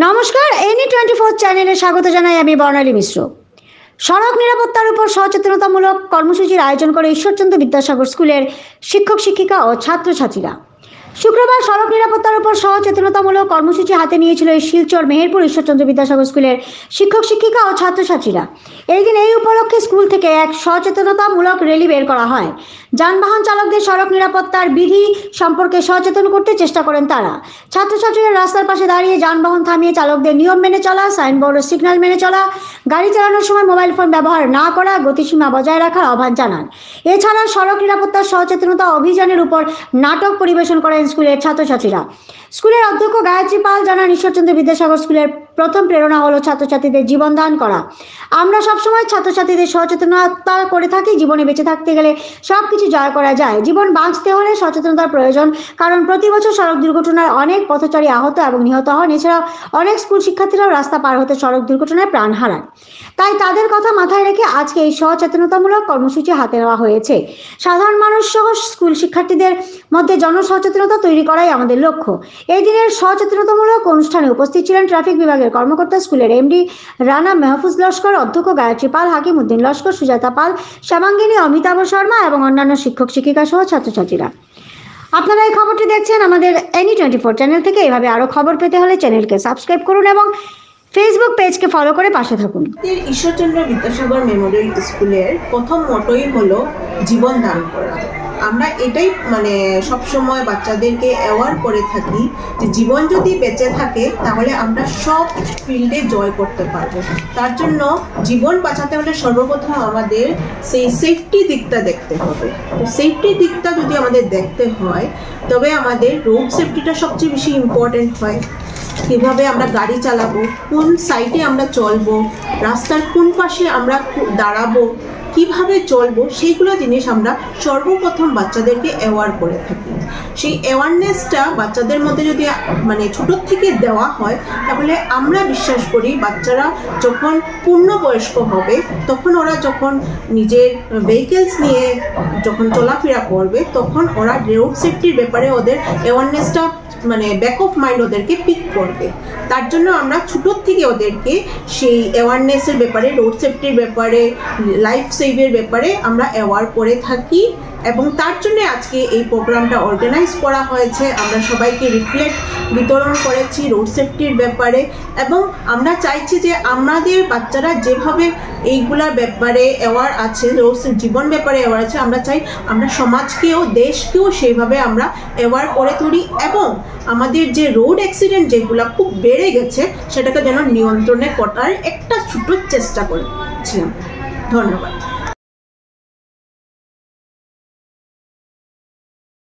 নমস্কার, এনি 24 চ্যানেলে স্বাগত জানাই আমি বর্ণালী মিশ্র। সড়ক নিরাপত্তার উপর সচেতনতামূলক কর্মসূচির আয়োজন করে ঈশ্বরচন্দ্র বিদ্যাসাগর স্কুলের শিক্ষক শিক্ষিকা ও ছাত্রছাত্রীরা। শুক্রবার সড়ক নিরাপত্তার উপর সচেতনতামূলক কর্মসূচি হাতে নিয়েছিল শিলচর মেহেরপুর ঈশ্বরচন্দ্র বিদ্যাসাগর স্কুলের শিক্ষক শিক্ষিকা ও ছাত্রছাত্রীরা। এই দিন এই উপলক্ষে স্কুল থেকে এক সচেতনতামূলক র্যালি বের করা হয়। যানবাহন চালকদের সড়ক নিরাপত্তার বিধি সম্পর্কে সচেতন করতে চেষ্টা করেন তারা। ছাত্রছাত্রীরা রাস্তার পাশে দাঁড়িয়ে যানবাহন থামিয়ে চালকদের নিয়ম মেনে চলা, সাইনবোর্ড ও সিগন্যাল মেনে চলা, গাড়ি চালানোর সময় মোবাইল ফোন ব্যবহার না করা, গতিসীমা বজায় রাখার আহ্বান জানান। এছাড়া সড়ক নিরাপত্তার সচেতনতা অভিযানের উপর নাটক পরিবেশন করেন স্কুলের ছাত্রছাত্রীরা। স্কুলের অধ্যক্ষ গায়ত্রী পাল জানান, ঈশ্বরচন্দ্র বিদ্যাসাগর স্কুলের প্রথম প্রেরণা হলো ছাত্রছাত্রীদের জীবন দান করা। আমরা সবসময় ছাত্রছাত্রীদের সচেতনতা করে থাকি। জীবনে বেঁচে থাকতে গেলে সবকিছু জয় করা যায়, জীবন বাঁচতে হলে সচেতনতার প্রয়োজন। কারণ প্রতি বছর সড়ক দুর্ঘটনায় অনেক পথচারী আহত এবং নিহত হন। এছাড়াও অনেক স্কুল শিক্ষার্থীরাও রাস্তা পার হতে সড়ক দুর্ঘটনায় প্রাণ হারান। তাই তাদের কথা মাথায় রেখে আজকে এই সচেতনতামূলক কর্মসূচি হাতে নেওয়া হয়েছে। সাধারণ মানুষ সহ স্কুল শিক্ষার্থীদের মধ্যে জনসচেতনতা তৈরি করাই আমাদের লক্ষ্য। এই দিনের সচেতনতামূলক অনুষ্ঠানে উপস্থিত ছিলেন ট্রাফিক বিভাগের কর্মকর্তা, স্কুলের এমডি রানা মেহফুজ লস্কর, অধ্যক্ষ গায়ত্রী পাল, হাকিম উদ্দিন লস্কর, সুজাতা পাল, শ্যামাঙ্গিনী, অমিতাভ শর্মা এবং অন্যান্য শিক্ষক শিক্ষিকা সহ ছাত্রছাত্রীরা। আপনারা এই খবরটি দেখছেন আমাদের এনি 24 চ্যানেল থেকে। এভাবে আরো খবর পেতে হলে চ্যানেলকে সাবস্ক্রাইব করুন এবং ফেসবুক পেজকে ফলো করে পাশে থাকুন। ঈশ্বরচন্দ্র বিদ্যাসাগর মেমোরিয়াল স্কুলের প্রথম মোটোই হলো জীবন দান করা। আমরা এটাই সবসময় বাচ্চাদেরকে অ্যাওয়ার করে থাকি যে জীবন যদি বেঁচে থাকে তাহলে আমরা সব ফিল্ডে জয় করতে পারবো। তার জন্য জীবন বাঁচাতে হলে সর্বপ্রথম আমাদের সেই সেফটি দিকটা দেখতে হবে। তো সেফটি দিকটা যদি আমাদের দেখতে হয় তবে আমাদের রোড সেফটিটা সবচেয়ে বেশি ইম্পর্টেন্ট হয়। কিভাবে আমরা গাড়ি চালাবো, কোন সাইডে আমরা চলবো, রাস্তার কোন পাশে আমরা দাঁড়াবো, কিভাবে চলবো, সেইগুলো জিনিস আমরা সর্বপ্রথম বাচ্চাদেরকে অ্যাওয়ার করে থাকি। সেই অ্যাওয়ারনেসটা বাচ্চাদের মধ্যে যদি ছোটোর থেকে দেওয়া হয় তাহলে আমরা বিশ্বাস করি বাচ্চারা যখন পূর্ণবয়স্ক হবে তখন ওরা যখন নিজের ভেহিকেলস নিয়ে যখন চলাফেরা করবে তখন ওরা রোড সেফটির ব্যাপারে ওদের অ্যাওয়ারনেসটা ব্যাক অফ মাইন্ড ওদেরকে পিক করবে। তার জন্য আমরা ছোটোর থেকে ওদেরকে সেই অ্যাওয়ারনেসের ব্যাপারে, রোড সেফটির ব্যাপারে, লাইফ সেভের ব্যাপারে আমরা অ্যাওয়ার করে থাকি এবং তার জন্য আজকে এই প্রোগ্রামটা অর্গানাইজ করা হয়েছে। আমরা সবাইকে লিফলেট বিতরণ করেছি রোড সেফটির ব্যাপারে এবং আমরা চাইছি যে আমাদের বাচ্চারা যেভাবে এইগুলার ব্যাপারে অ্যাওয়ার আছে, রোড জীবন ব্যাপারে অ্যাওয়ার আছে, আমরা চাই আমরা সমাজকেও দেশকেও সেইভাবে আমরা অ্যাওয়ার করে তুলি এবং আমাদের যে রোড অ্যাক্সিডেন্ট যেগুলো খুব বেড়ে গেছে সেটাকে যেন নিয়ন্ত্রণে করার একটা ছোট চেষ্টা করেছিলাম। ধন্যবাদ।